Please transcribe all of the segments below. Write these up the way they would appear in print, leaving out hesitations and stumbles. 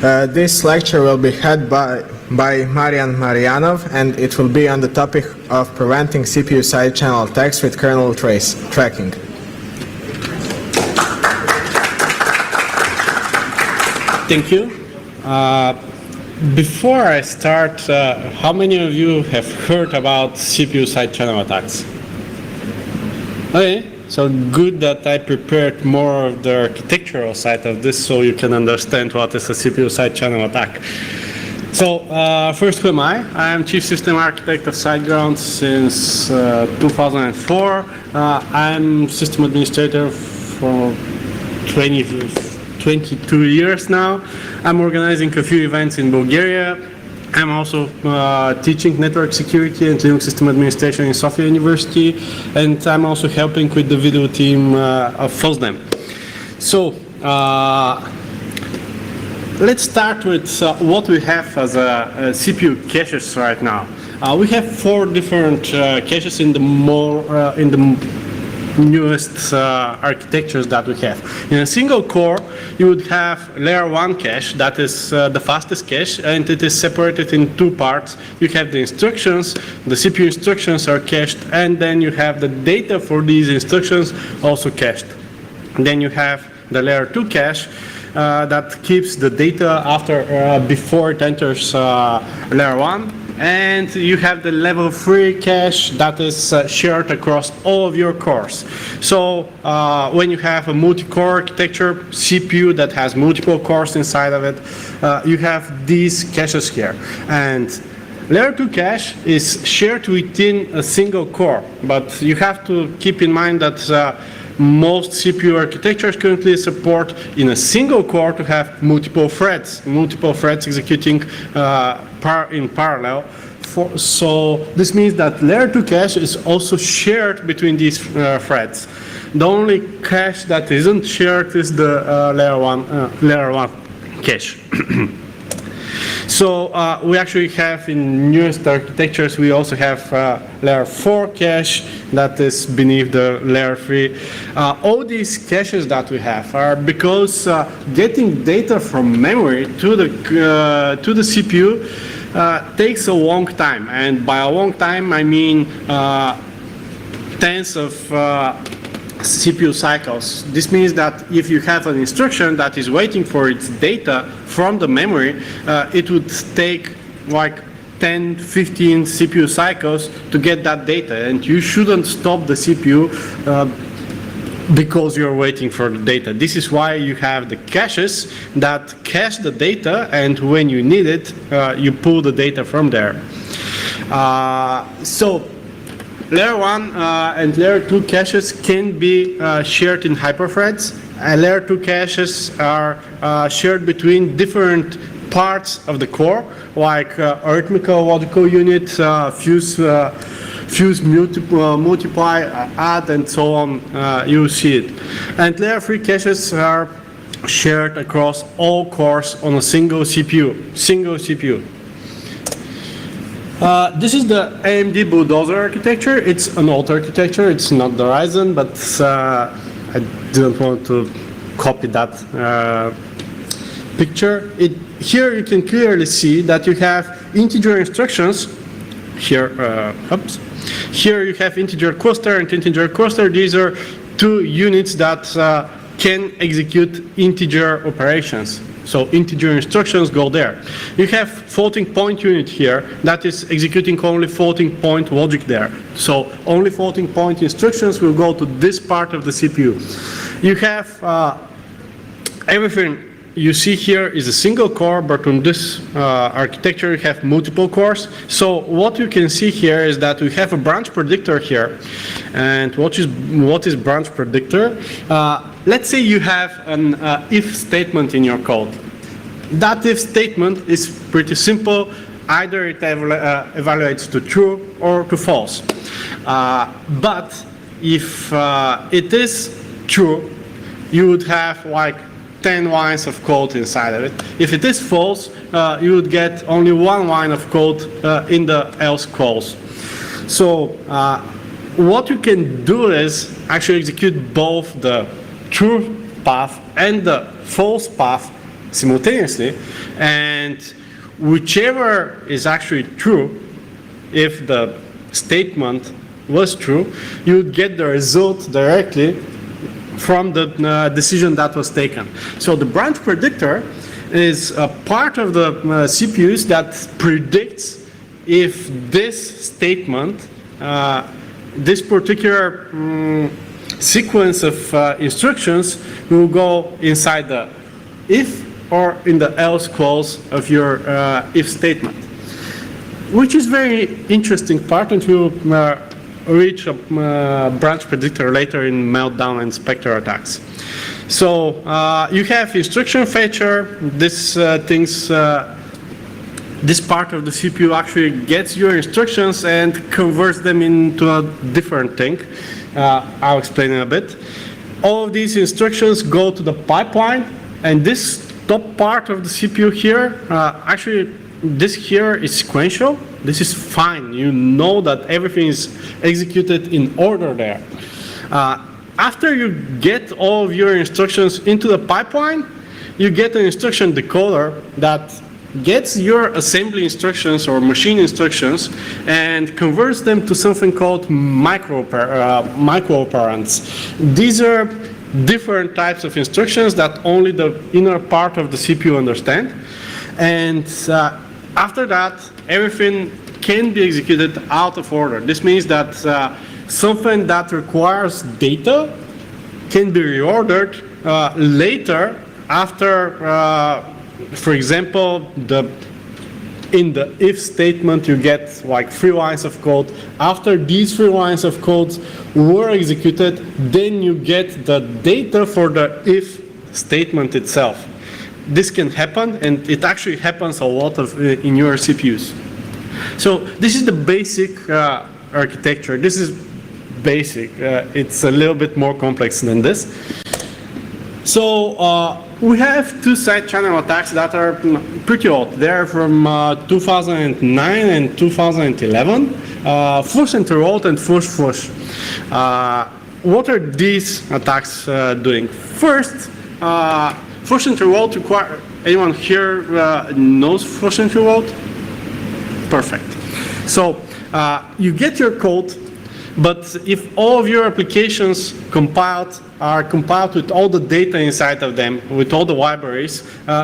This lecture will be held by Marian Marinov, and it will be on the topic of preventing CPU side channel attacks with kernel tracking. Thank you. Before I start, how many of you have heard about CPU side channel attacks? Okay, so good that I prepared more of the architectural side of this so you can understand what is a CPU side channel attack. So first, who am I? I am Chief System Architect of SiteGround since 2004. I'm System Administrator for 22 years now. I'm organizing a few events in Bulgaria. I'm also teaching network security and Linux system administration in Sofia University, and I'm also helping with the video team of FOSDEM. So let's start with what we have as a CPU caches right now. We have 4 different caches in the newest architectures that we have. In a single core, you would have layer 1 cache, that is the fastest cache, and it is separated in 2 parts. You have the instructions, the CPU instructions are cached, and then you have the data for these instructions also cached. Then you have the layer 2 cache that keeps the data before it enters layer 1. And you have the level 3 cache that is shared across all of your cores. So when you have a multi-core architecture, CPU that has multiple cores inside of it, you have these caches here. And layer 2 cache is shared within a single core, but you have to keep in mind that most CPU architectures currently support in a single core to have multiple threads executing in parallel. So this means that layer 2 cache is also shared between these threads. The only cache that isn't shared is the layer 1 cache. So we actually have in newest architectures, we also have layer 4 cache that is beneath the layer 3. All these caches that we have are because getting data from memory to the CPU takes a long time. And by a long time, I mean tens of CPU cycles. This means that if you have an instruction that is waiting for its data from the memory, it would take like 10, 15 CPU cycles to get that data, and you shouldn't stop the CPU because you're waiting for the data. This is why you have the caches that cache the data, and when you need it, you pull the data from there. So layer 1 and layer 2 caches can be shared in hyperthreads. Layer 2 caches are shared between different parts of the core, like arithmetical logical unit, fuse, multiply, add, and so on. You see it. And layer 3 caches are shared across all cores on a single CPU. This is the AMD Bulldozer architecture. It's an old architecture. It's not the Ryzen, but I didn't want to copy that picture. Here you can clearly see that you have integer instructions. Here you have integer cluster and integer cluster. These are 2 units that can execute integer operations. So integer instructions go there. You have floating point unit here that is executing only floating point logic there. So only floating point instructions will go to this part of the CPU. You have everything you see here is a single core, but on this architecture you have multiple cores. So what you can see here is that we have a branch predictor here. And what is branch predictor? Let's say you have an if statement in your code. That if statement is pretty simple. Either it evaluates to true or to false. But if it is true, you would have like 10 lines of code inside of it. If it is false, you would get only 1 line of code in the else clause. So what you can do is actually execute both the true path and the false path simultaneously, and whichever is actually true, if the statement was true, you would get the result directly from the decision that was taken. So the branch predictor is a part of the CPUs that predicts if this statement, this particular sequence of instructions will go inside the if or in the else clause of your if statement, which is very interesting part, and we'll reach a branch predictor later in meltdown and Spectre attacks. So you have instruction fetcher. This this part of the CPU actually gets your instructions and converts them into a different thing. I'll explain in a bit. All of these instructions go to the pipeline, and this top part of the CPU here, actually this here is sequential. This is fine. You know that everything is executed in order there. After you get all of your instructions into the pipeline, you get an instruction decoder that gets your assembly instructions or machine instructions and converts them to something called microoperands. These are different types of instructions that only the inner part of the CPU understand. And after that, everything can be executed out of order. This means that something that requires data can be reordered later after, for example, in the if statement you get like 3 lines of code. After these 3 lines of code were executed, then you get the data for the if statement itself. This can happen, and it actually happens a lot in your CPUs. So this is the basic architecture. This is basic. It's a little bit more complex than this. So we have 2 side channel attacks that are pretty old. They're from 2009 and 2011. Flush and revolt and flush. What are these attacks doing? First, flush and revolt require. Anyone here knows flush and revolt? Perfect. So you get your code, but if all of your applications are compiled with all the data inside of them, with all the libraries,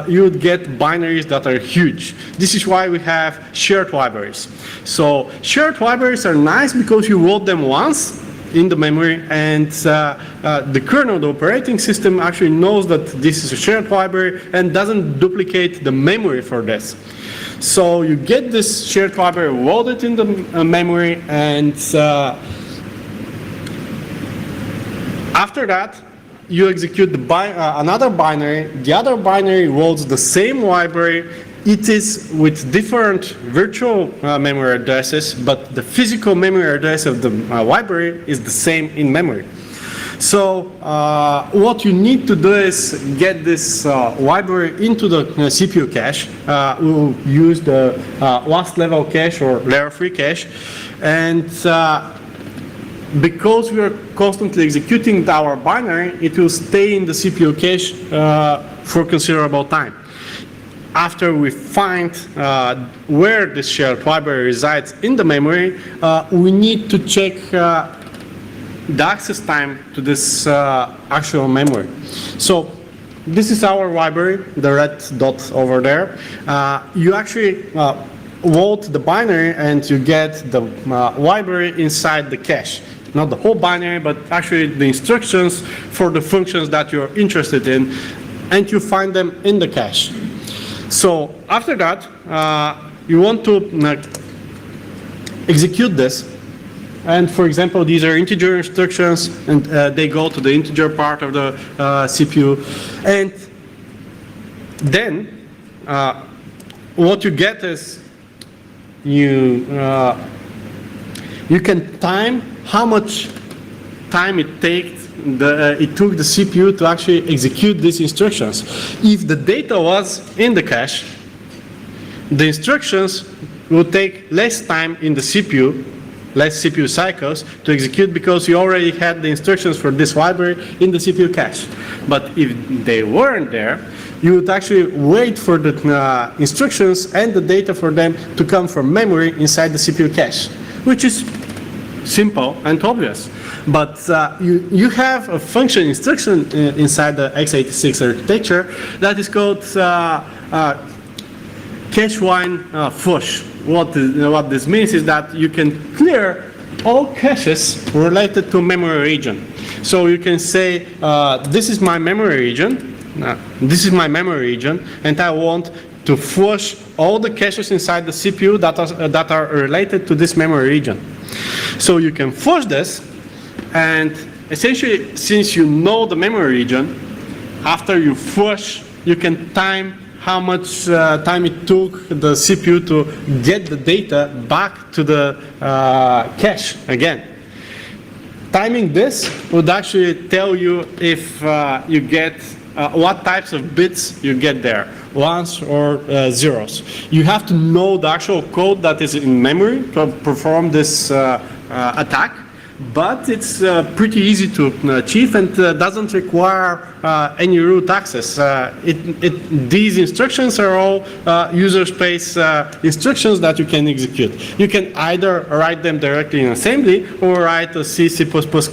you would get binaries that are huge. This is why we have shared libraries. So shared libraries are nice because you load them once in the memory, and the kernel, the operating system, actually knows that this is a shared library and doesn't duplicate the memory for this. So you get this shared library loaded in the memory, and after that, you execute another binary. The other binary loads the same library. It is with different virtual memory addresses, but the physical memory address of the library is the same in memory. So what you need to do is get this library into the CPU cache. We'll use the last level cache or layer 3 cache. And because we are constantly executing our binary, it will stay in the CPU cache for considerable time. After we find where this shared library resides in the memory, we need to check the access time to this actual memory. So this is our library, the red dot over there. You actually load the binary and you get the library inside the cache. Not the whole binary, but actually the instructions for the functions that you're interested in, and you find them in the cache. So after that, you want to execute this. And for example, these are integer instructions, and they go to the integer part of the CPU. And then what you get is you can time how much time it took the CPU to actually execute these instructions. If the data was in the cache, the instructions will take less time in the CPU, less CPU cycles to execute, because you already had the instructions for this library in the CPU cache. But if they weren't there, you would actually wait for the instructions and the data for them to come from memory inside the CPU cache, which is simple and obvious. But you have a function instruction inside the x86 architecture that is called cache-wine flush. What this means is that you can clear all caches related to memory region. So you can say, this is my memory region, and I want to flush all the caches inside the CPU that are related to this memory region. So you can flush this, and essentially, since you know the memory region, after you flush, you can time how much time it took the CPU to get the data back to the cache again. Timing this would actually tell you if you get what types of bits you get there, ones or zeros. You have to know the actual code that is in memory to perform this attack, but it's pretty easy to achieve and doesn't require any root access. These instructions are all user space instructions that you can execute. You can either write them directly in assembly or write a C++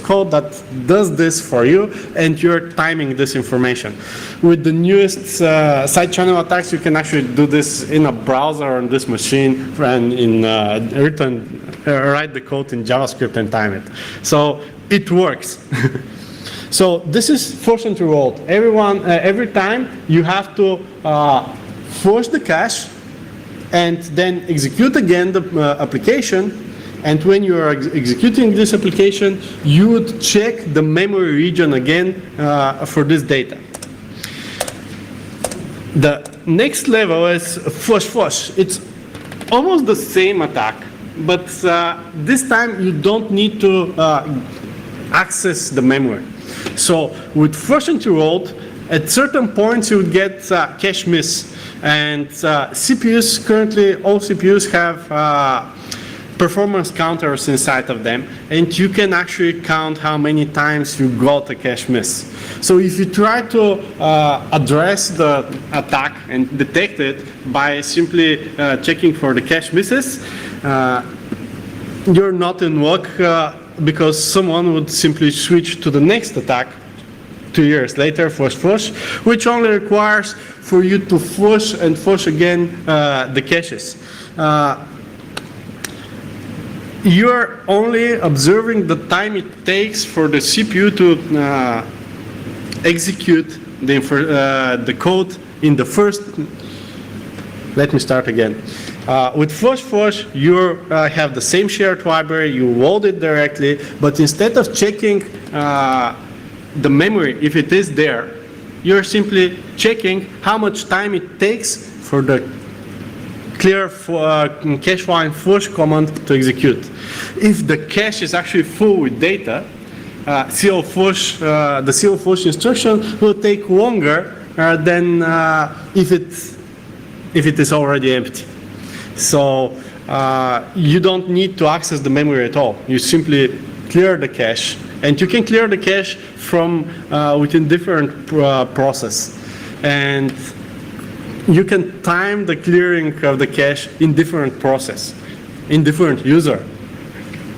code that does this for you, and you're timing this information. With the newest side channel attacks, you can actually do this in a browser on this machine and write the code in JavaScript and time it. So it works. So this is force and reload. Every time you have to force the cache and then execute again the application. And when you are executing this application, you would check the memory region again for this data. The next level is flush. It's almost the same attack, but this time you don't need to access the memory. So with flush and reload, at certain points you would get cache miss. And CPUs, currently all CPUs have performance counters inside of them, and you can actually count how many times you got a cache miss. So if you try to address the attack and detect it by simply checking for the cache misses, you're not in luck because someone would simply switch to the next attack 2 years later, flush, which only requires for you to flush and flush again the caches. You're only observing the time it takes for the CPU to execute the code in the first. Let me start again. With flush, you have the same shared library, you load it directly, but instead of checking the memory, if it is there, you're simply checking how much time it takes for the clear cache line flush command to execute. If the cache is actually full with data, the CL flush instruction will take longer than if it is already empty. So you don't need to access the memory at all. You simply clear the cache, and you can clear the cache from within different process, and you can time the clearing of the cache in different process, in different user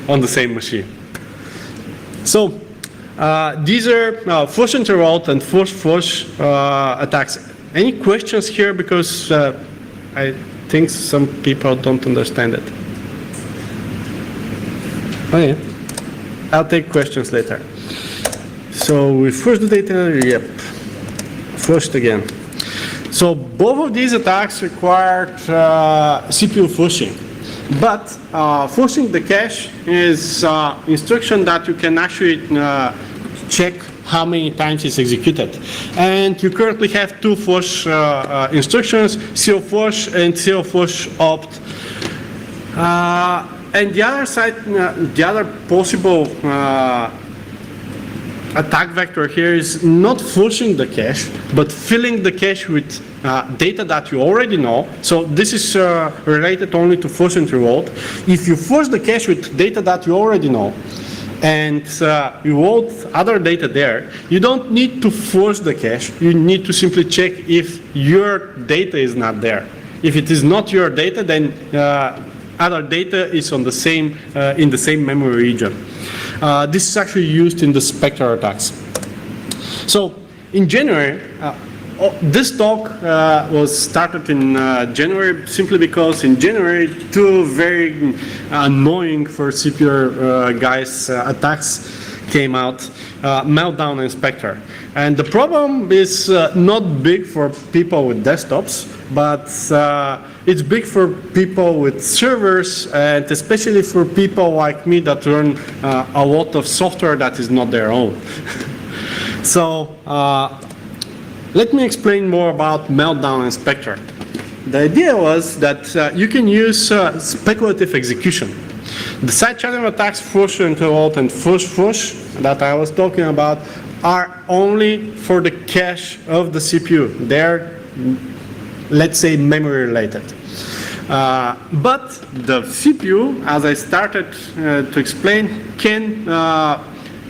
on the same machine. So these are flush and reload and flush attacks. Any questions here? Because I think some people don't understand it. Okay, I'll take questions later. So we flush the data, yep, flushed again. So both of these attacks required CPU flushing. But flushing the cache is instruction that you can actually check how many times it's executed. And you currently have two flush instructions, CL flush and CL flush opt. And the other side, the other possible attack vector here is not flushing the cache, but filling the cache with data that you already know. So this is related only to flush and reload. If you flush the cache with data that you already know, and you hold other data there, you don't need to force the cache. You need to simply check if your data is not there. If it is not your data, then other data is on the same in the same memory region. This is actually used in the Spectre attacks. So in January, this talk was started in January simply because in January two very annoying for CPU guys attacks came out, Meltdown and Spectre. And the problem is not big for people with desktops, but it's big for people with servers, and especially for people like me that run a lot of software that is not their own. So let me explain more about Meltdown and Spectre. The idea was that you can use speculative execution. The side channel attacks Fush and Revolt and Fush that I was talking about are only for the cache of the CPU. They're, let's say, memory related. But the CPU, as I started to explain, can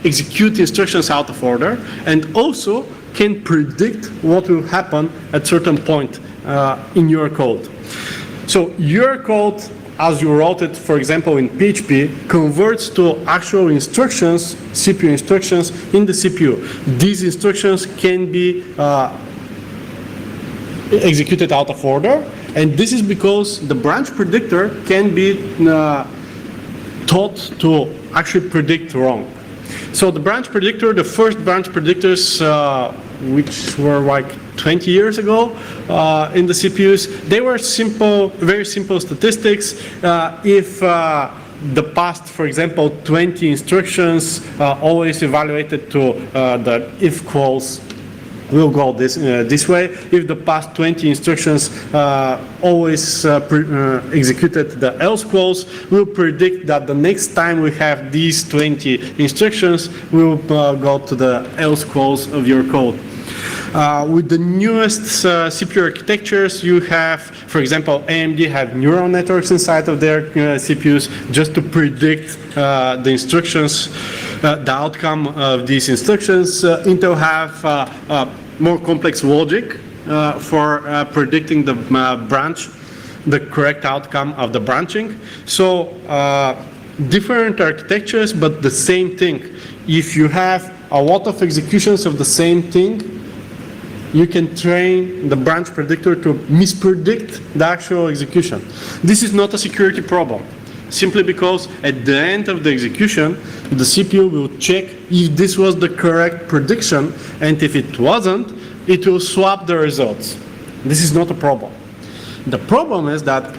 execute instructions out of order and also can predict what will happen at certain point in your code. So your code, as you wrote it, for example, in PHP, converts to actual instructions, CPU instructions in the CPU. These instructions can be executed out of order, and this is because the branch predictor can be taught to actually predict wrong. So the branch predictor, the first branch predictors, which were like 20 years ago in the CPUs, they were simple, very simple statistics. If the past, for example, 20 instructions always evaluated to the if calls, we'll go this way. If the past 20 instructions always executed the else clause, we'll predict that the next time we have these 20 instructions, we'll go to the else clause of your code. With the newest CPU architectures, you have, for example, AMD have neural networks inside of their CPUs just to predict the instructions, the outcome of these instructions. Intel have more complex logic for predicting the branch, the correct outcome of the branching. So different architectures, but the same thing. If you have a lot of executions of the same thing, you can train the branch predictor to mispredict the actual execution. This is not a security problem, simply because at the end of the execution, the CPU will check if this was the correct prediction, and if it wasn't, it will swap the results. This is not a problem. The problem is that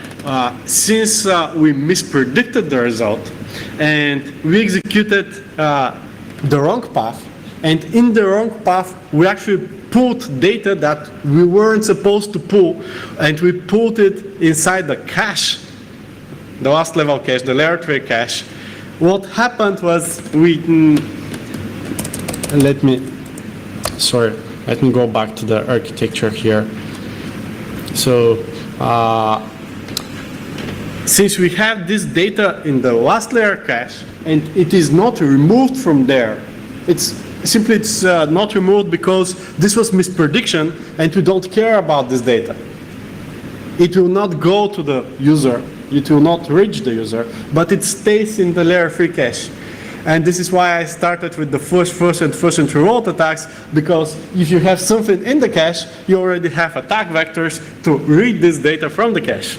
since we mispredicted the result and we executed the wrong path, and in the wrong path we actually pulled data that we weren't supposed to pull, and we pulled it inside the cache, the last level cache, the layer 3 cache. What happened was let me go back to the architecture here. So since we have this data in the last layer cache and it is not removed from there, it's not removed because this was misprediction and we don't care about this data. It will not go to the user, it will not reach the user, but it stays in the layer 3 cache. And this is why I started with the Fush and Revolt attacks, because if you have something in the cache, you already have attack vectors to read this data from the cache.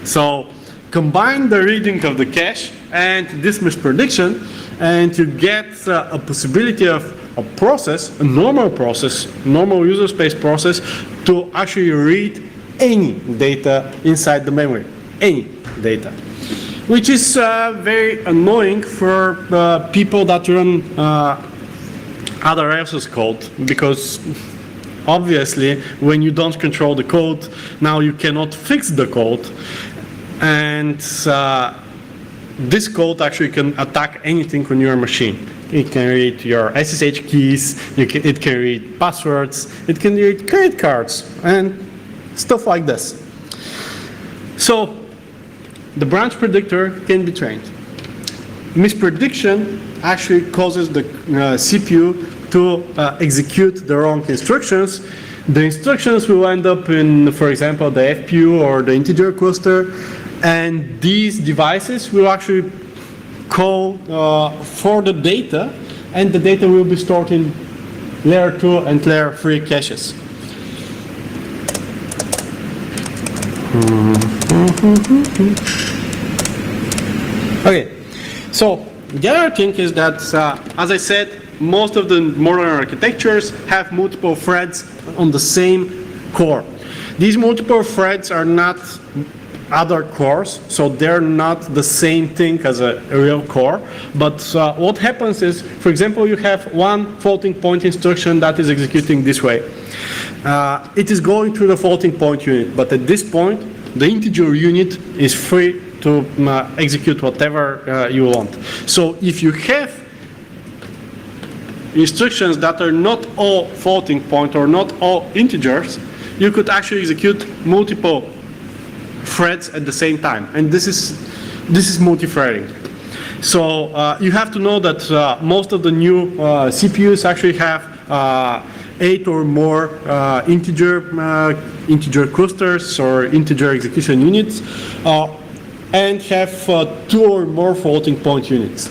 So combine the reading of the cache and this misprediction, and you get a possibility of a process, a normal process, normal user space process, to actually read any data inside the memory, any data. Which is very annoying for people that run other else's code, because obviously when you don't control the code, now you cannot fix the code, and this code actually can attack anything on your machine. It can read your SSH keys, it can read passwords, it can read credit cards, and stuff like this. So the branch predictor can be trained. misprediction actually causes the CPU to execute the wrong instructions. The instructions will end up in, for example, the FPU or the integer cluster, and these devices will actually call for the data, and the data will be stored in layer 2 and layer 3 caches. Okay, so the other thing is that, as I said, most of the modern architectures have multiple threads on the same core. These multiple threads are not other cores, so they're not the same thing as a real core. But what happens is, for example, you have one floating point instruction that is executing this way. It is going through the floating point unit, but at this point, the integer unit is free to execute whatever you want. So if you have instructions that are not all floating point or not all integers, you could actually execute multiple threads at the same time, and this is multi-threading. So you have to know that most of the new CPUs actually have 8 or more integer clusters or integer execution units, and have 2 or more floating point units.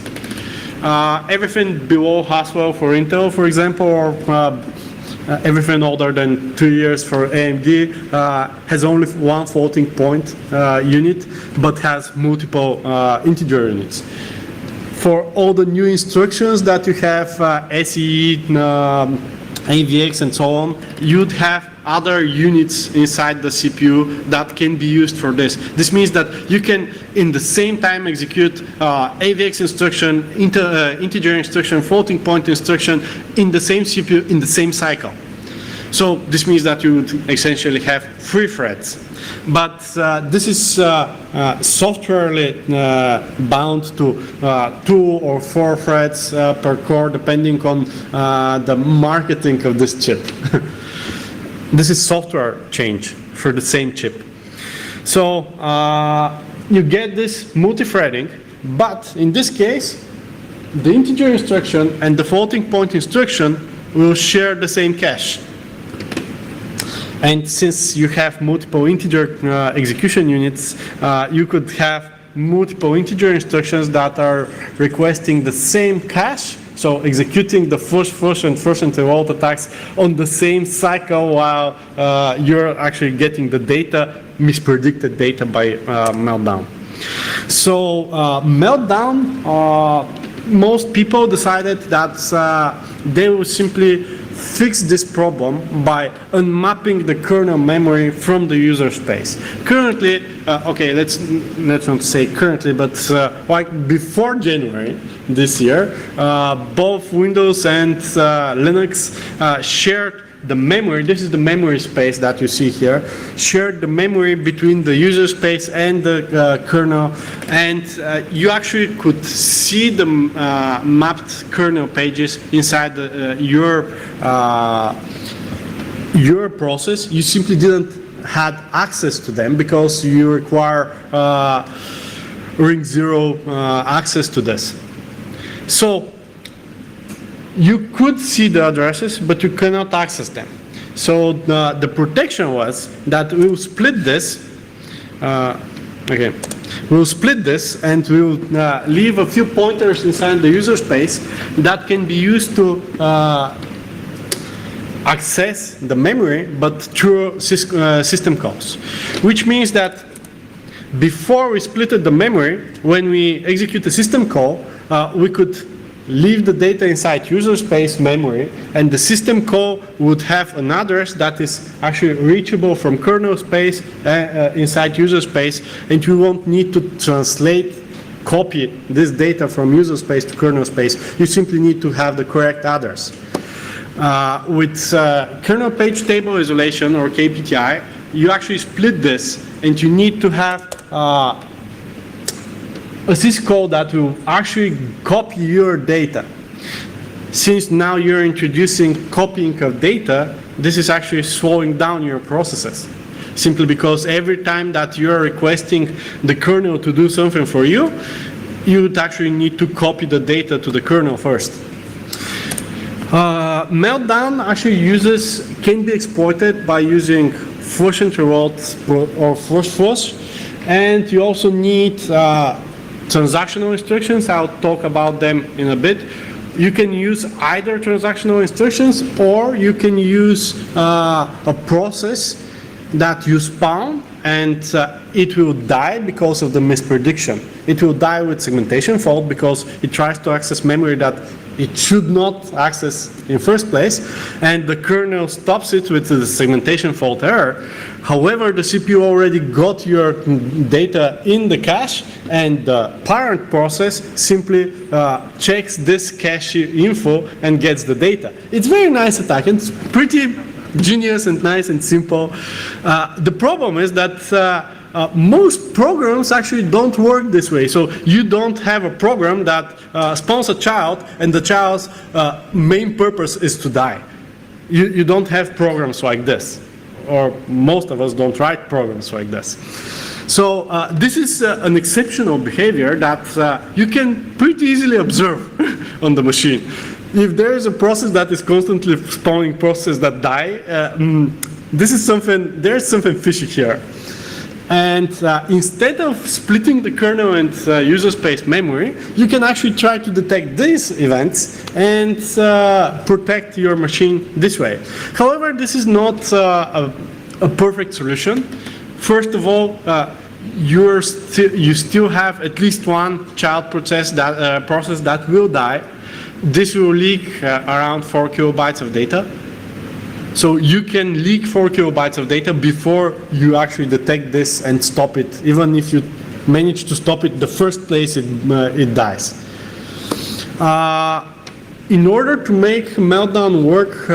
Everything below Haswell for Intel, for example, or everything older than 2 years for AMD has only one floating point unit, but has multiple integer units. For all the new instructions that you have, SE, AVX, and so on, you'd have other units inside the CPU that can be used for this. This means that you can, in the same time, execute AVX instruction, integer instruction, floating point instruction in the same CPU in the same cycle. So this means that you would essentially have 3 threads. But this is softwarely bound to 2 or 4 threads per core, depending on the marketing of this chip. This is software change for the same chip. So you get this multi-threading, but in this case, the integer instruction and the floating point instruction will share the same cache. And since you have multiple integer execution units, you could have multiple integer instructions that are requesting the same cache, so executing the first and revolt attacks on the same cycle while you're actually getting the data, mispredicted data by Meltdown. So Meltdown, most people decided that they will simply fix this problem by unmapping the kernel memory from the user space. Currently, okay, let's not say currently, but like before January this year, both Windows and Linux shared the memory. This is the memory space that you see here, shared the memory between the user space and the kernel, and you actually could see the mapped kernel pages inside your process. You simply didn't have access to them because you require ring 0 access to this. So you could see the addresses, but you cannot access them. So the protection was that we'll split this. Okay, we'll split this and we'll leave a few pointers inside the user space that can be used to access the memory, but through system calls. Which means that before we splitted the memory, when we execute a system call, we could leave the data inside user space memory, and the system call would have an address that is actually reachable from kernel space inside user space, and you won't need to copy this data from user space to kernel space. You simply need to have the correct address. With kernel page table isolation, or KPTI, you actually split this, and you need to have a syscall that will actually copy your data. Since now you're introducing copying of data, this is actually slowing down your processes. Simply because every time that you're requesting the kernel to do something for you, you would actually need to copy the data to the kernel first. Meltdown actually can be exploited by using flush intervals or flush, and you also need transactional instructions. I'll talk about them in a bit. You can use either transactional instructions, or you can use a process that you spawn, and it will die because of the misprediction. It will die with segmentation fault because it tries to access memory that it should not access in first place, and the kernel stops it with the segmentation fault error. However, the CPU already got your data in the cache, and the parent process simply checks this cache info and gets the data. It's a very nice attack, and it's pretty genius and nice and simple. The problem is that most programs actually don't work this way. So you don't have a program that spawns a child and the child's main purpose is to die. You don't have programs like this, or most of us don't write programs like this. So this is an exceptional behavior that you can pretty easily observe on the machine. If there is a process that is constantly spawning processes that die, there's something fishy here. And instead of splitting the kernel and user space memory, you can actually try to detect these events and protect your machine this way. However, this is not a perfect solution. First of all, you still have at least one child process that will die. This will leak around 4 kilobytes of data. So you can leak 4 kilobytes of data before you actually detect this and stop it. Even if you manage to stop it the first place, it dies. In order to make Meltdown work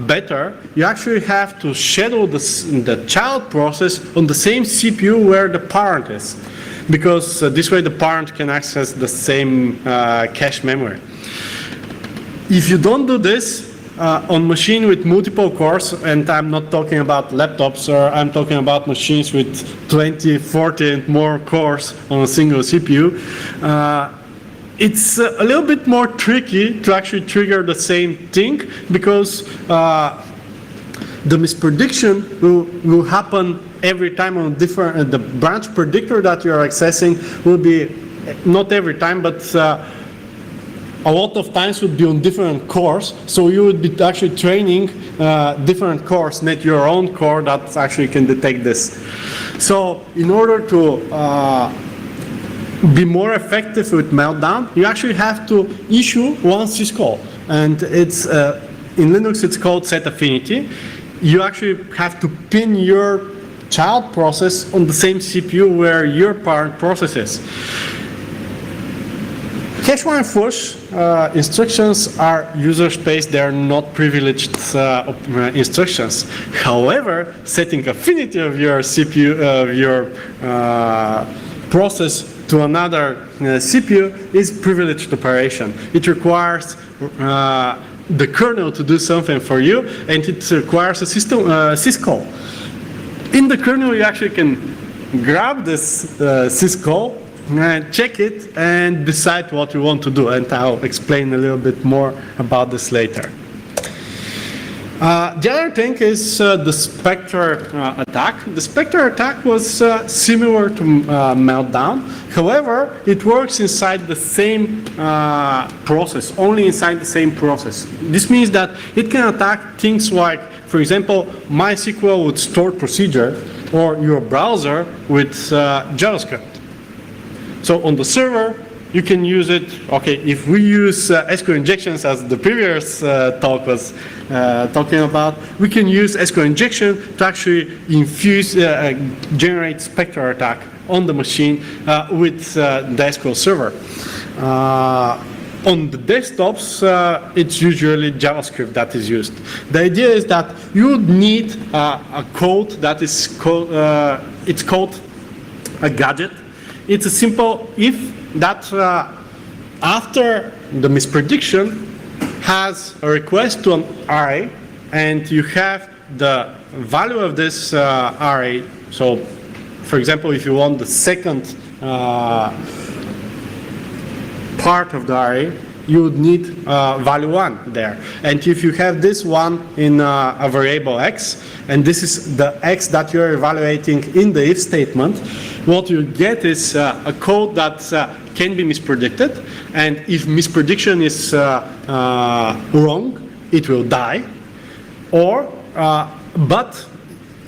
better, you actually have to schedule the child process on the same CPU where the parent is, because this way the parent can access the same cache memory. If you don't do this, on machine with multiple cores, and I'm not talking about laptops, or I'm talking about machines with 20, 40 and more cores on a single CPU, it's a little bit more tricky to actually trigger the same thing, because the misprediction will happen every time on different, the branch predictor that you're accessing will be, not every time, but a lot of times would be on different cores, so you would be actually training different cores, not your own core that actually can detect this. So in order to be more effective with Meltdown, you actually have to issue one syscall, and it's in Linux it's called set affinity. You actually have to pin your child process on the same CPU where your parent process is. Cache wine flush instructions are user space, they are not privileged instructions. However, setting affinity of your CPU, your process to another CPU is privileged operation. It requires the kernel to do something for you, and it requires a syscall. In the kernel, you actually can grab this syscall, check it, and decide what you want to do, and I'll explain a little bit more about this later. The other thing is the Spectre attack. The Spectre attack was similar to Meltdown. However, it works inside the same process, only inside the same process. This means that it can attack things like, for example, MySQL with stored procedure, or your browser with JavaScript. So on the server, you can use it. Okay, if we use SQL injections as the previous talk was talking about, we can use SQL injection to actually generate Spectre attack on the machine with the SQL server. On the desktops, it's usually JavaScript that is used. The idea is that you need a code that is called, it's called a gadget. It's a simple if that after the misprediction has a request to an array, and you have the value of this array. So, for example, if you want the second part of the array, you would need value 1 there. And if you have this one in a variable x, and this is the x that you're evaluating in the if statement, what you get is a code that can be mispredicted. And if misprediction is wrong, it will die. Or, but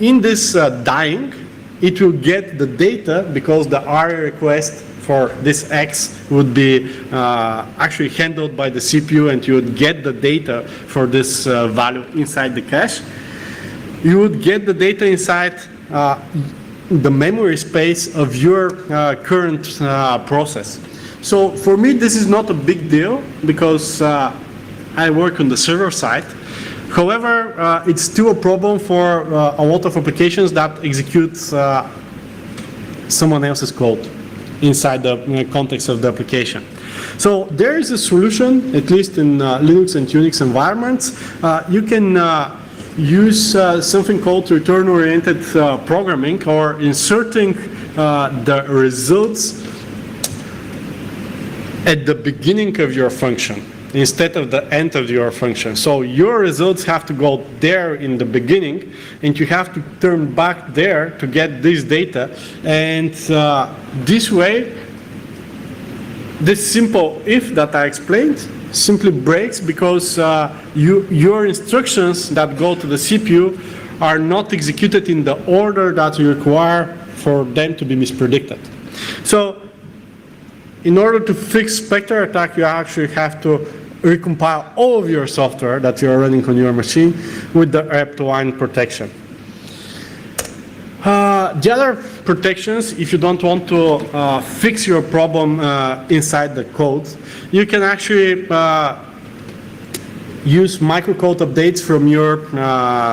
in this dying, it will get the data because the array request for this x would be actually handled by the CPU, and you would get the data for this value inside the cache. You would get the data inside the memory space of your current process. So for me, this is not a big deal because I work on the server side. However, it's still a problem for a lot of applications that execute someone else's code inside the context of the application. So there is a solution, at least in Linux and Unix environments. You can use something called return-oriented programming, or inserting the results at the beginning of your function instead of the end of your function. So your results have to go there in the beginning, and you have to turn back there to get this data. And this way, this simple if that I explained simply breaks because your instructions that go to the CPU are not executed in the order that you require for them to be mispredicted. So in order to fix Spectre attack, you actually have to recompile all of your software that you're running on your machine with the rep2wine protection. The other protections, if you don't want to fix your problem inside the code, you can actually use microcode updates from your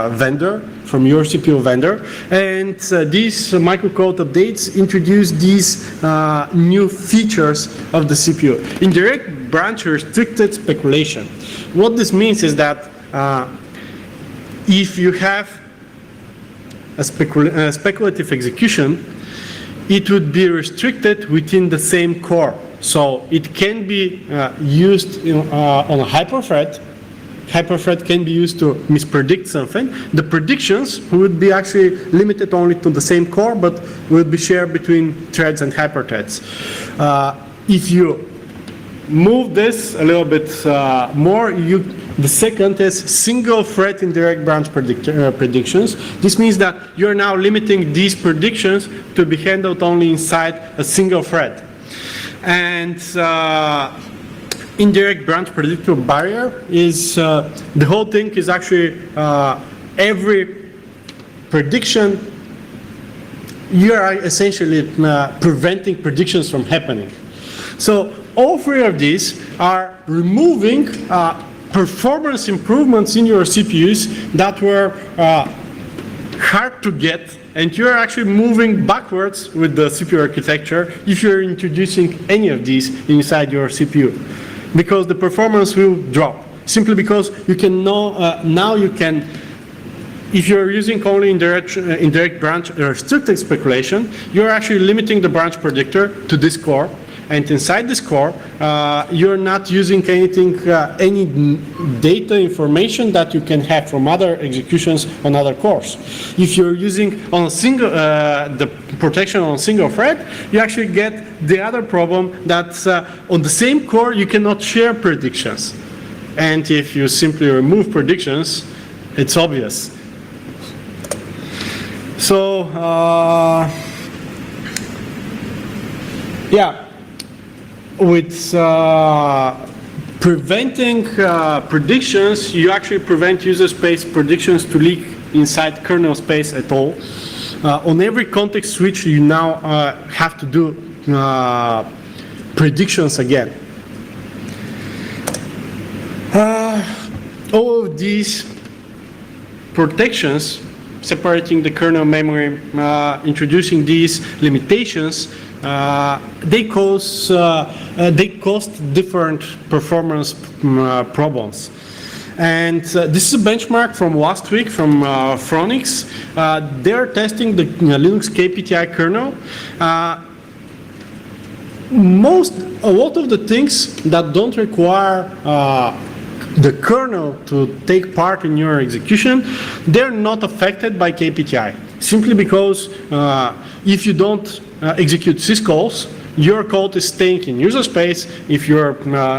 vendor, from your CPU vendor, and these microcode updates introduce these new features of the CPU. Indirect branch restricted speculation. What this means is that if you have a speculative execution, it would be restricted within the same core. So it can be used on a hyperthread. Hyperthread can be used to mispredict something. The predictions would be actually limited only to the same core, but will be shared between threads and hyperthreads. If you move this a little bit more, the second is single thread indirect branch predictions. This means that you're now limiting these predictions to be handled only inside a single thread. And indirect branch predictor barrier is the whole thing is actually every prediction you are essentially preventing predictions from happening. So all three of these are removing performance improvements in your CPUs that were hard to get, and you're actually moving backwards with the CPU architecture if you're introducing any of these inside your CPU, because the performance will drop simply because you can now you can, if you're using only indirect branch restricted speculation, you're actually limiting the branch predictor to this core. And inside this core, you're not using anything, any data information that you can have from other executions on other cores. If you're using on a single, the protection on a single thread, you actually get the other problem that on the same core you cannot share predictions. And if you simply remove predictions, it's obvious. So, yeah. With preventing predictions, you actually prevent user space predictions to leak inside kernel space at all. On every context switch, you now have to do predictions again. All of these protections, separating the kernel memory, introducing these limitations, they cause different performance problems. And this is a benchmark from last week from Phoenix. They're testing the Linux KPTI kernel. a lot of the things that don't require the kernel to take part in your execution, they're not affected by KPTI. Simply because if you don't execute syscalls, your code is staying in user space. If you're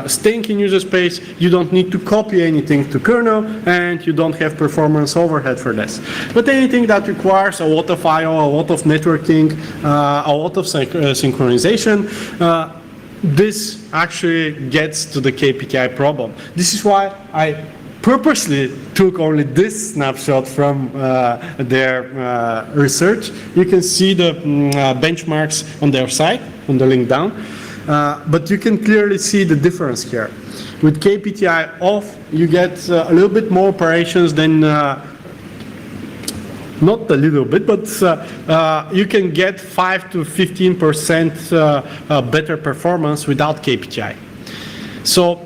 staying in user space, you don't need to copy anything to kernel, and you don't have performance overhead for this. But anything that requires a lot of I/O, a lot of networking, a lot of synchronization, this actually gets to the KPTI problem. This is why I purposely took only this snapshot from their research. You can see the benchmarks on their site, on the link down, but you can clearly see the difference here. With KPTI off, you get a little bit more operations than, not a little bit, but you can get 5 to 15% better performance without KPTI. So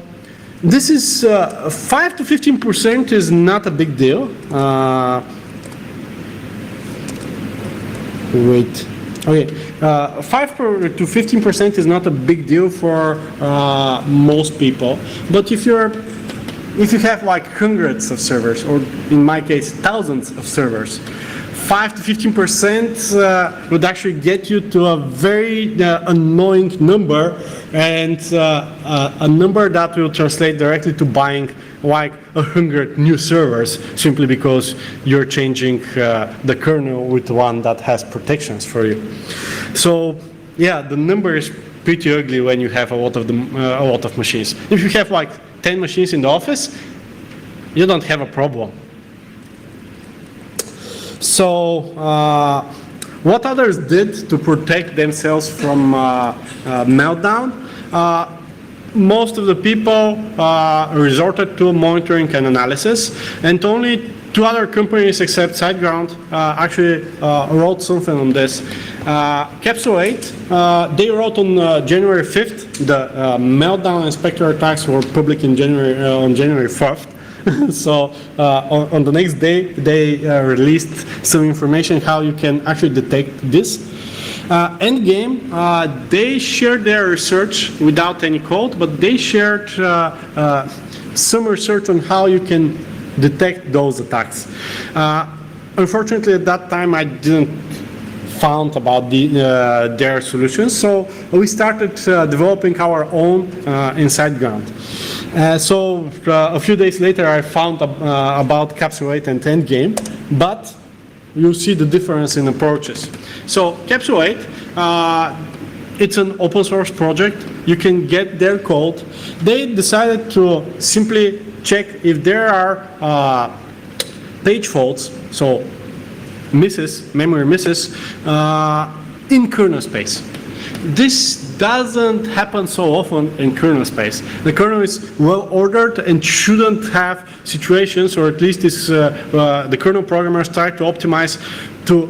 this is 5 to 15% is not a big deal. Wait. Okay, 5 to 15% is not a big deal for most people. But if you have like hundreds of servers, or in my case, thousands of servers, 5 to 15% would actually get you to a very annoying number, and a number that will translate directly to buying like 100 new servers, simply because you're changing the kernel with one that has protections for you. So yeah, the number is pretty ugly when you have a lot of machines. If you have like 10 machines in the office, you don't have a problem. So what others did to protect themselves from meltdown? Most of the people resorted to monitoring and analysis, and only 2 other companies except SiteGround actually wrote something on this. Capsule 8, they wrote on January 5th. The meltdown and Spectre attacks were public in on January 4th. So on the next day, they released some information how you can actually detect this. Endgame, they shared their research without any code, but they shared some research on how you can detect those attacks. Unfortunately, at that time, I didn't found about their solutions, so we started developing our own in SiteGround. So a few days later, I found about Capsule 8 and Endgame, but you'll see the difference in approaches. So Capsule 8, it's an open source project. You can get their code. They decided to simply check if there are page faults, so memory misses, in kernel space. This doesn't happen so often in kernel space. The kernel is well ordered and shouldn't have situations, or at least the kernel programmers try to optimize to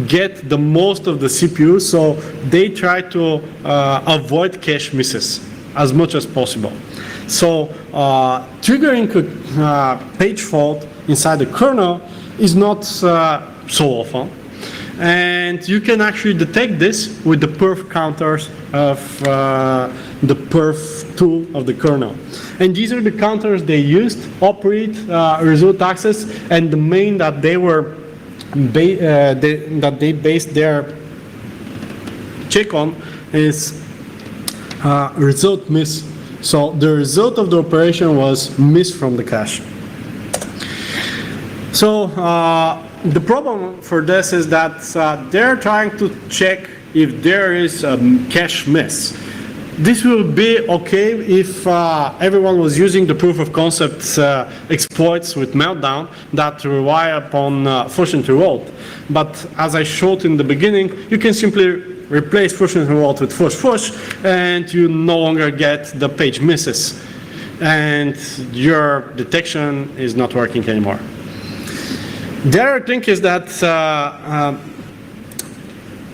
get the most of the CPU, so they try to avoid cache misses as much as possible. So triggering a page fault inside the kernel is not so often. And you can actually detect this with the perf counters of the perf tool of the kernel. And these are the counters they used: operate, result access, and the main that they were that they based their check on is result miss. So the result of the operation was miss from the cache. So the problem for this is that they're trying to check if there is a cache miss. This will be okay if everyone was using the proof of concept exploits with Meltdown that rely upon function to reload. But as I showed in the beginning, you can simply replace function to reload with fush, and you no longer get the page misses. And your detection is not working anymore. The other thing is that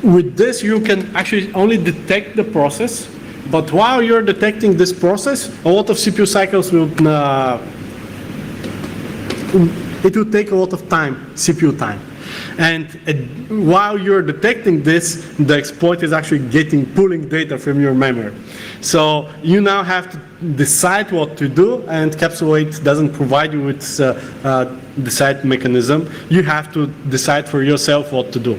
with this you can actually only detect the process, but while you're detecting this process, a lot of CPU cycles will, it will take a lot of time, CPU time. And while you're detecting this, the exploit is actually pulling data from your memory. So you now have to decide what to do, and Capsule8 doesn't provide you with decide mechanism. You have to decide for yourself what to do.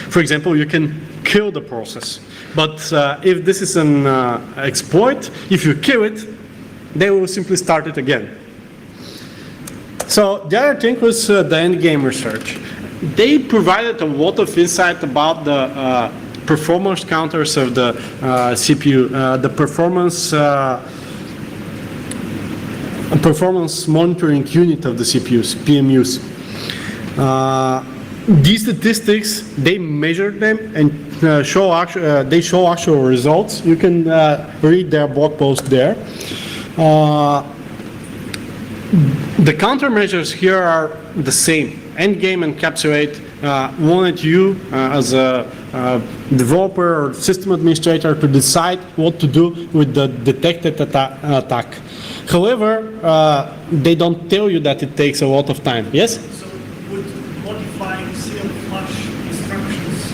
For example, you can kill the process. But if this is an exploit, if you kill it, they will simply start it again. So the other thing was the endgame research. They provided a lot of insight about the performance counters of the CPU, the performance monitoring unit of the CPUs, PMUs. These statistics, they measure them and they show actual results. You can read their blog post there. The countermeasures here are the same. Endgame and Capsule8 wanted you as a developer or system administrator to decide what to do with the detected attack. However, they don't tell you that it takes a lot of time. Yes? So would modifying CL-flush instructions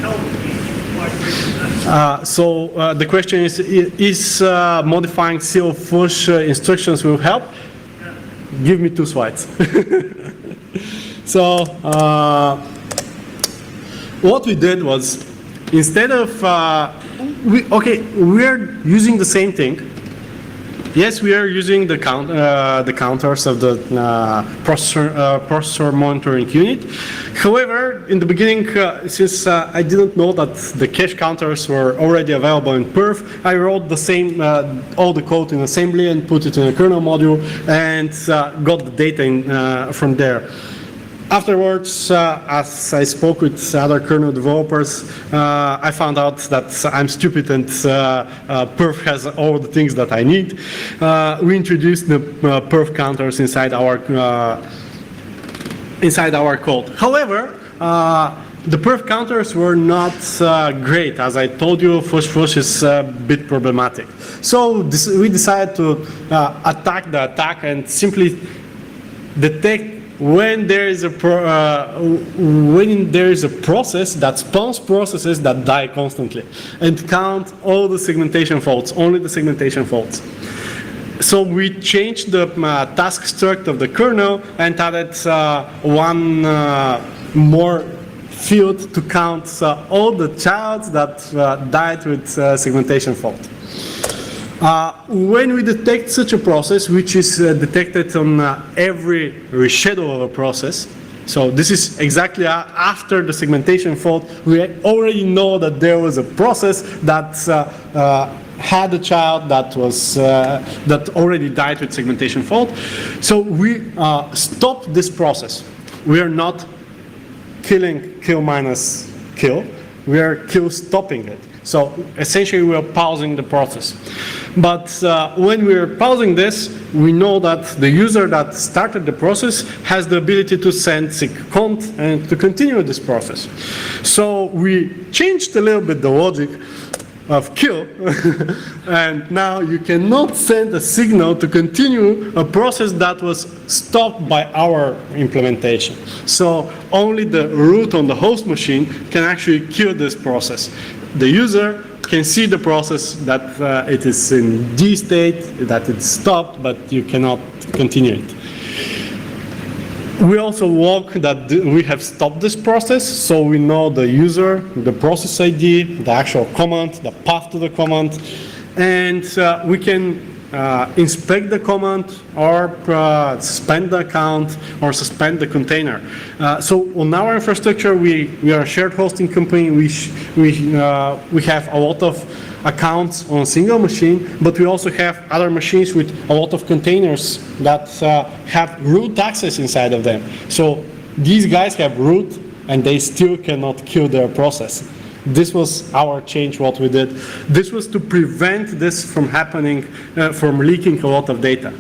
help me? The question is modifying CL-flush instructions will help? Yeah. Give me 2 slides. So what we did was, instead of we're using the same thing. Yes, we are using the counters of the processor monitoring unit. However, in the beginning, since I didn't know that the cache counters were already available in perf, I wrote the same all the code in assembly and put it in a kernel module and got the data from there. Afterwards, as I spoke with other kernel developers, I found out that I'm stupid and perf has all the things that I need. We introduced the perf counters inside our code. However, the perf counters were not great. As I told you, flush is a bit problematic. So we decided to attack the attack and simply detect when there is a process that spawns processes that die constantly, and count all the segmentation faults, only the segmentation faults. So we changed the task struct of the kernel and added one more field to count all the childs that died with segmentation fault. When we detect such a process, which is detected on every reschedule of a process, so this is exactly after the segmentation fault, we already know that there was a process that had a child that was that already died with segmentation fault. So we stop this process. We are not killing kill minus kill. We are kill stopping it. So essentially we are pausing the process. But when we are pausing this, we know that the user that started the process has the ability to send cont and to continue this process. So we changed a little bit the logic of kill, and now you cannot send a signal to continue a process that was stopped by our implementation. So only the root on the host machine can actually kill this process. The user can see the process that it is in D state, that it's stopped, but you cannot continue it. We also log that we have stopped this process, so we know the user, the process ID, the actual command, the path to the command, and we can inspect the command or suspend the account or suspend the container. So on our infrastructure, we are a shared hosting company. We have a lot of accounts on a single machine, but we also have other machines with a lot of containers that have root access inside of them. So these guys have root and they still cannot kill their process. This was our change, what we did. This was to prevent this from happening, from leaking a lot of data.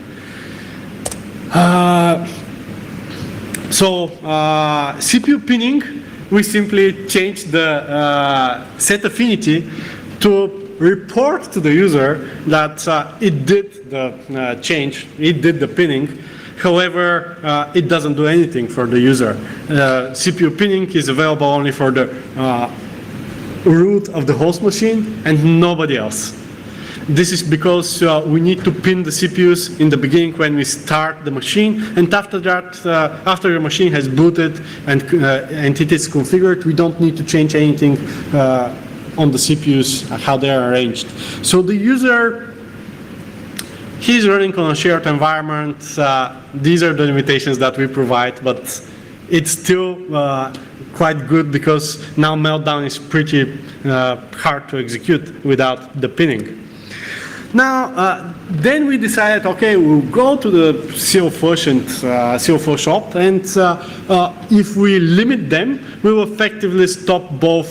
CPU pinning, we simply changed the set affinity to report to the user that it did the change, it did the pinning, However, it doesn't do anything for the user. CPU pinning is available only for the root of the host machine and nobody else. This is because we need to pin the CPUs in the beginning when we start the machine, and after that, after the machine has booted and it is configured, we don't need to change anything on the CPUs, how they are arranged. So the user, he's running on a shared environment. These are the limitations that we provide, but it's still quite good because now Meltdown is pretty hard to execute without the pinning. Now, then we decided, okay, we'll go to the CLFush and CLFush opt, and if we limit them, we will effectively stop both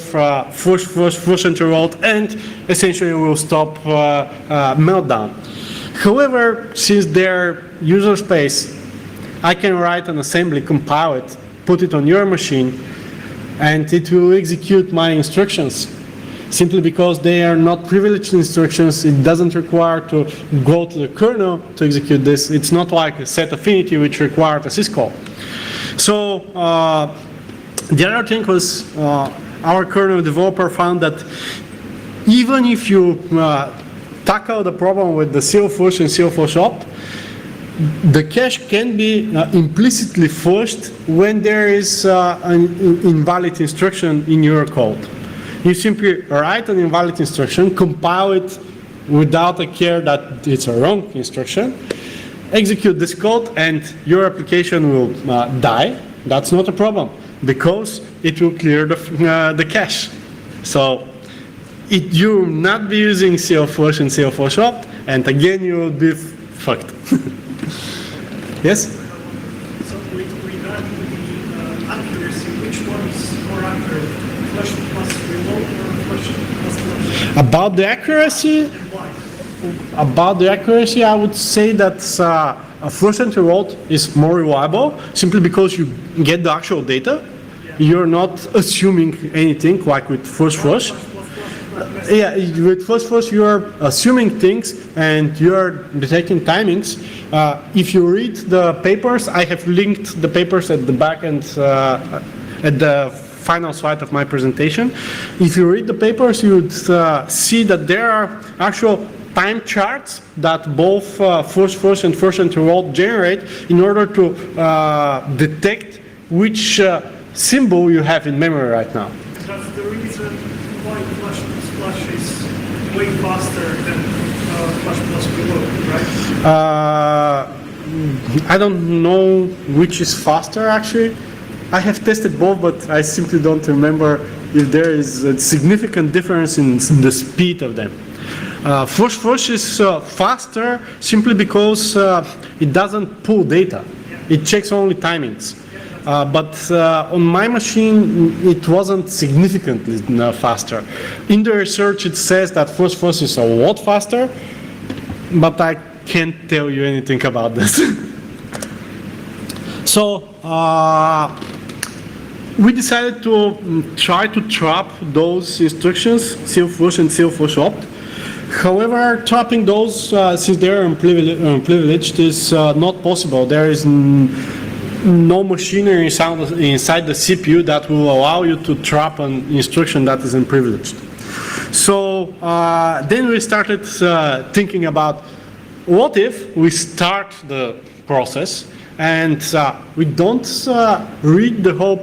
Fush interrupt, and essentially we'll stop Meltdown. However, since they're user space, I can write an assembly, compile it, put it on your machine, and it will execute my instructions. Simply because they are not privileged instructions, it doesn't require to go to the kernel to execute this. It's not like a set affinity which required a syscall. So the other thing was our kernel developer found that even if you tackle the problem with the CLFush and CLFush opt, the cache can be implicitly flushed when there is an invalid instruction in your code. You simply write an invalid instruction, compile it without a care that it's a wrong instruction, execute this code, and your application will die. That's not a problem because it will clear the cache. So you will not be using CLFush and CLFush opt, and again you will be fucked. Yes? So with regard to the accuracy, which one is more accurate? Flush plus reload or flush plus flush? About the accuracy, I would say that a flush and reload is more reliable simply because you get the actual data. You're not assuming anything like with first flush. Yeah, with first flush you are assuming things and you are detecting timings. If you read the papers, I have linked the papers at the back and at the final slide of my presentation. If you read the papers, you would see that there are actual time charts that both first flush and first interrupt generate in order to detect which symbol you have in memory right now. That's the reason why flush plus flush is way faster than flush plus reload, right? I don't know which is faster actually. I have tested both, but I simply don't remember if there is a significant difference in the speed of them. Flush is faster simply because it doesn't pull data. It checks only timings. But on my machine, it wasn't significantly faster. In the research, it says that flush is a lot faster, but I can't tell you anything about this. So we decided to try to trap those instructions, CLFush and CLFush opt. However, trapping those, since they are unprivileged, is not possible. There is no machinery inside the CPU that will allow you to trap an instruction that is unprivileged. So then we started thinking about what if we start the process and we don't read the whole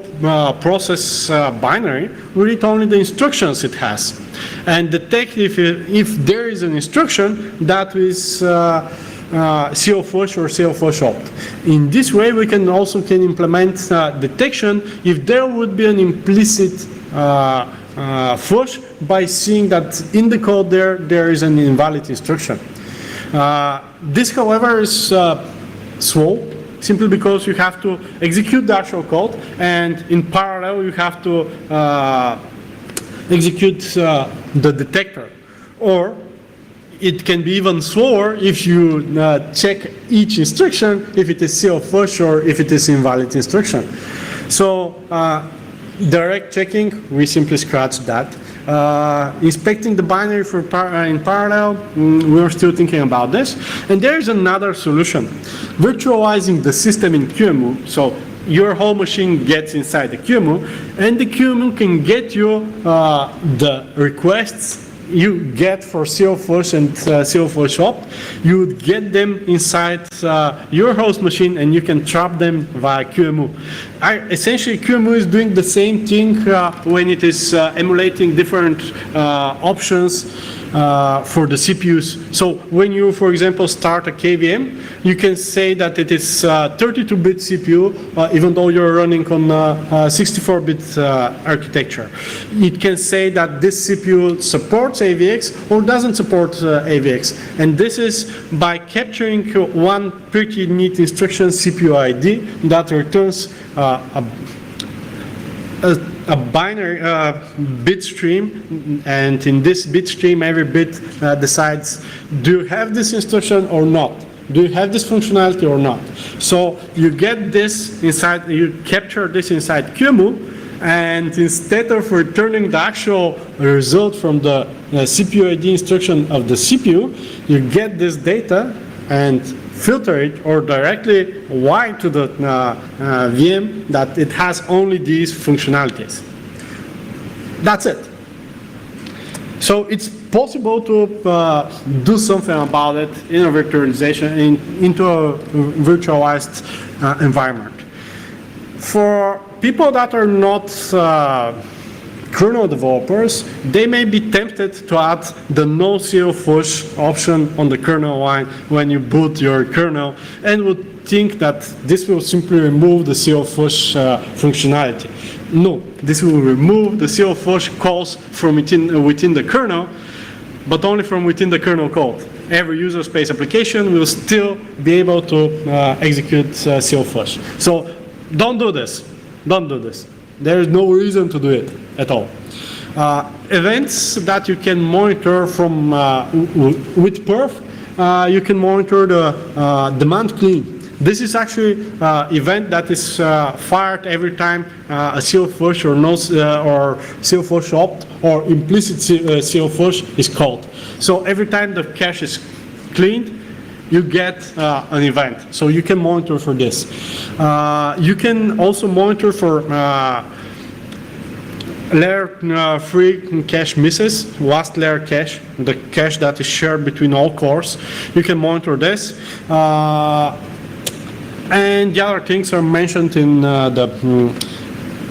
process binary, we read only the instructions it has and detect if there is an instruction that is CLFush or CLFush opt. In this way we can implement detection if there would be an implicit flush by seeing that in the code there is an invalid instruction. This however is slow, simply because you have to execute the actual code and in parallel you have to execute the detector. Or it can be even slower if you check each instruction, if it is CLFush or if it is invalid instruction. So direct checking, we simply scratch that. Inspecting the binary in parallel, we're still thinking about this. And there's another solution, virtualizing the system in QEMU. So your whole machine gets inside the QEMU, and the QEMU can get you the requests you get for CLFlush and CLFlush opt. You would get them inside your host machine, and you can trap them via QEMU. Essentially, QEMU is doing the same thing when it is emulating different options for the CPUs. So when you, for example, start a KVM, you can say that it is 32-bit CPU, even though you're running on 64-bit architecture. It can say that this CPU supports AVX or doesn't support AVX. And this is by capturing one pretty neat instruction, CPU ID, that returns a binary bit stream, and in this bit stream every bit decides, do you have this instruction or not? Do you have this functionality or not? So you get this inside, you capture this inside QEMU, and instead of returning the actual result from the CPU ID instruction of the CPU, you get this data and filter it or directly wire to the VM that it has only these functionalities. That's it. So it's possible to do something about it in a virtualization, into a virtualized environment. For people that are not kernel developers, they may be tempted to add the no CLFlush option on the kernel line when you boot your kernel, and would think that this will simply remove the CLFlush functionality. No, this will remove the CLFlush calls from within the kernel, but only from within the kernel code. Every user space application will still be able to execute CLFlush. So don't do this. Don't do this. There is no reason to do it at all. Events that you can monitor from with perf, you can monitor the demand clean. This is actually an event that is fired every time a CLFlush or no or CLFlush opt or implicit CLFlush is called. So every time the cache is cleaned, you get an event. So you can monitor for this. You can also monitor for layer 3 cache misses, last layer cache, the cache that is shared between all cores. You can monitor this. And the other things are mentioned in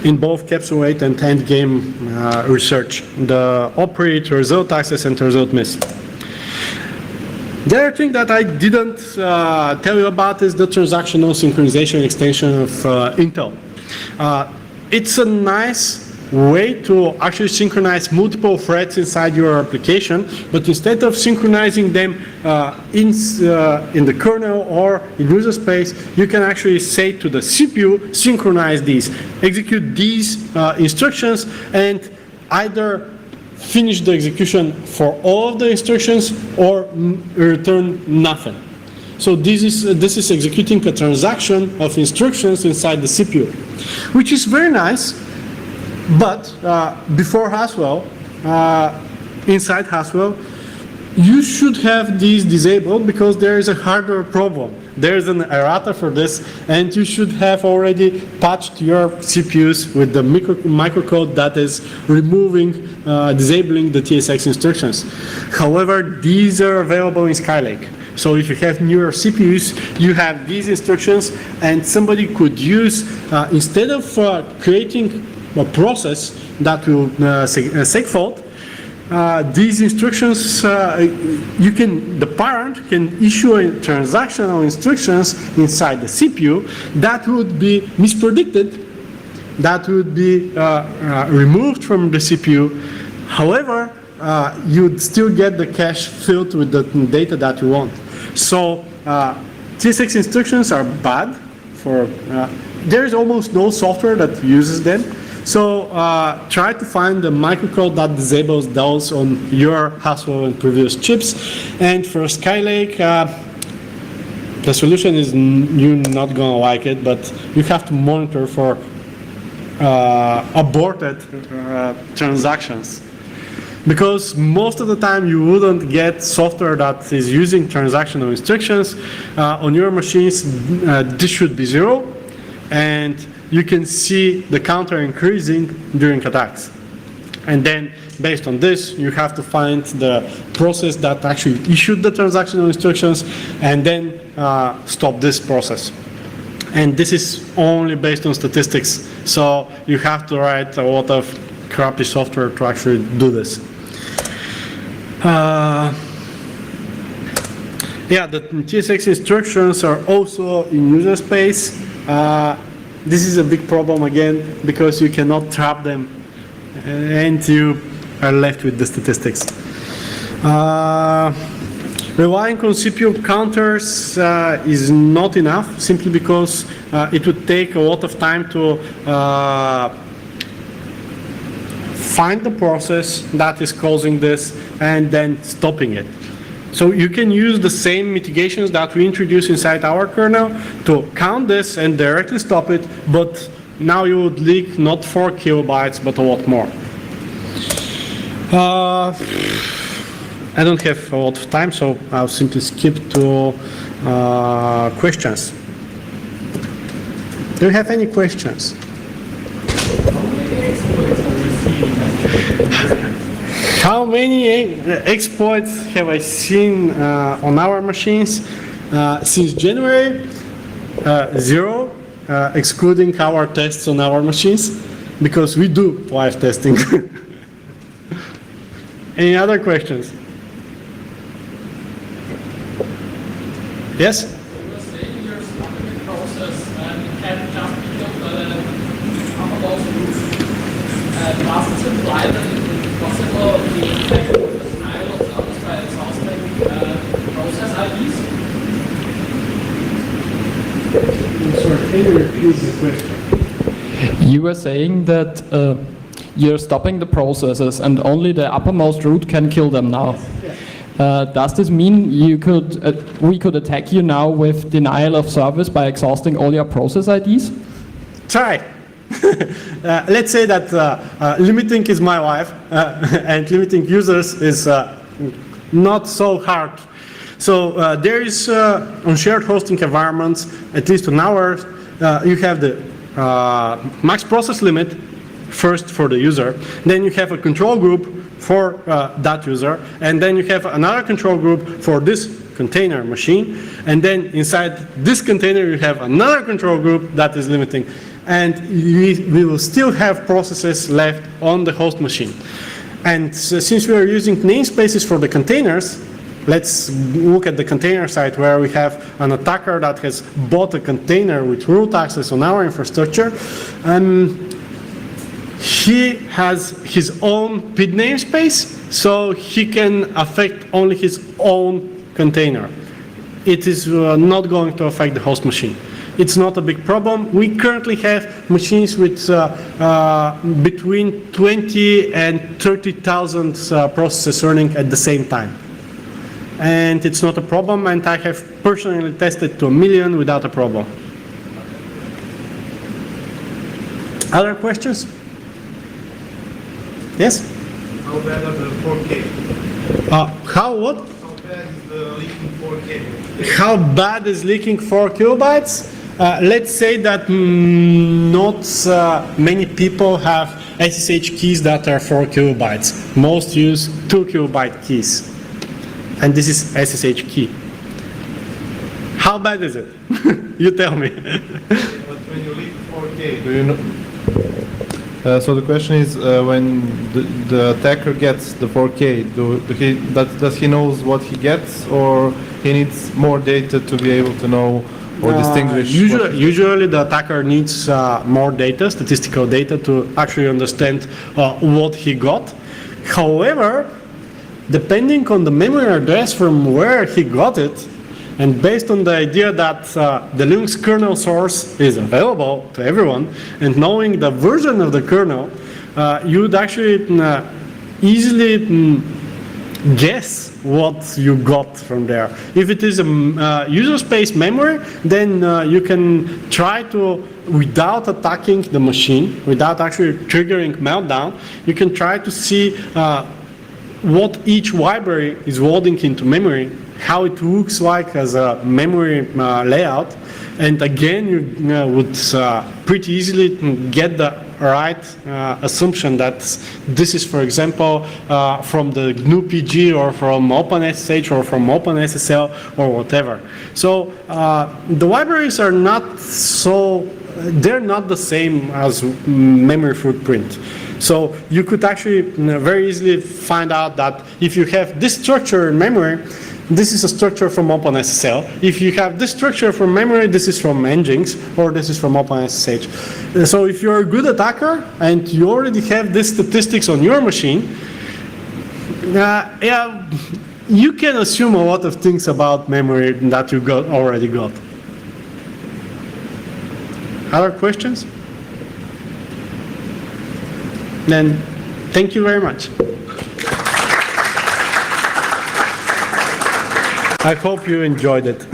in both capsule 8 and endgame research. The operate, result access, and result miss. The other thing that I didn't tell you about is the transactional synchronization extension of Intel. It's a nice way to actually synchronize multiple threads inside your application, but instead of synchronizing them in the kernel or in user space, you can actually say to the CPU, synchronize these, execute these instructions, and either finish the execution for all of the instructions or return nothing. So this is executing a transaction of instructions inside the CPU, which is very nice. But before Haswell, inside Haswell, you should have these disabled because there is a hardware problem. There is an errata for this, and you should have already patched your CPUs with the microcode that is removing, disabling the TSX instructions. However, these are available in Skylake. So if you have newer CPUs, you have these instructions, and somebody could use, instead of creating a process that will segfault, these instructions, the parent can issue a transactional instructions inside the CPU that would be mispredicted, that would be removed from the CPU. However, you'd still get the cache filled with the data that you want. So TSX instructions are bad for, there is almost no software that uses them. So try to find the microcode that disables those on your Haswell and previous chips. And for Skylake, the solution is you're not going to like it, but you have to monitor for aborted transactions. because most of the time you wouldn't get software that is using transactional instructions. On your machines, this should be 0, and you can see the counter increasing during attacks. And then, based on this, you have to find the process that actually issued the transactional instructions, and then stop this process. And this is only based on statistics, so you have to write a lot of crappy software to actually do this. Yeah, the TSX instructions are also in user space. This is a big problem again, because you cannot trap them, and you are left with the statistics. Relying on CPU counters is not enough, simply because it would take a lot of time to find the process that is causing this and then stopping it. So you can use the same mitigations that we introduce inside our kernel to count this and directly stop it, but now you would leak not 4 kilobytes, but a lot more. I don't have a lot of time, so I'll simply skip to questions. Do you have any questions? How many exploits have I seen on our machines since January? 0, excluding our tests on our machines, because we do live testing. Any other questions? Yes? You were saying you're stopping the process and it can just be killed by the uppermost root. Does this imply that it would be possible the effect of the denial of service by exhausting process IDs? I'm sorry, can you repeat the question? You were saying that you're stopping the processes and only the uppermost root can kill them now. Does this mean you could, we could attack you now with denial of service by exhausting all your process IDs? Try. Let's say that limiting is my life, and limiting users is not so hard. So there is, on shared hosting environments, at least on ours, you have the max process limit first for the user, then you have a control group for that user, and then you have another control group for this container machine, and then inside this container you have another control group that is limiting, and we will still have processes left on the host machine. And since we are using namespaces for the containers, let's look at the container side where we have an attacker that has bought a container with root access on our infrastructure. He has his own PID namespace, so he can affect only his own container. It is not going to affect the host machine. It's not a big problem. We currently have machines with between 20 and 30,000 processes running at the same time. And it's not a problem, and I have personally tested to 1 million without a problem. Other questions? Yes? How bad are the 4K? How what? How bad is the leaking 4K? How bad is leaking 4 kilobytes? Let's say that not many people have SSH keys that are 4 kilobytes. Most use 2 kilobyte keys. And this is SSH key. How bad is it? You tell me. But when you leak 4K, do you know? So the question is, when the attacker gets the 4K, does he knows what he gets, or he needs more data to be able to know or distinguish? Usually the attacker needs more data, statistical data, to actually understand what he got. However, depending on the memory address from where he got it, and based on the idea that the Linux kernel source is available to everyone, and knowing the version of the kernel, you would actually easily guess what you got from there. If it is a user space memory, then you can try to, without attacking the machine, without actually triggering meltdown, you can try to see what each library is loading into memory, how it looks like as a memory layout, and again you would pretty easily get the right assumption that this is, for example, from the GNU PG or from OpenSSH or from OpenSSL or whatever. So the libraries are not so, they're not the same as memory footprint. So you could actually very easily find out that if you have this structure in memory, this is a structure from OpenSSL. If you have this structure from memory, this is from Nginx, or this is from OpenSSH. So if you're a good attacker and you already have these statistics on your machine, yeah, you can assume a lot of things about memory that you already got. Other questions? Then, thank you very much. I hope you enjoyed it.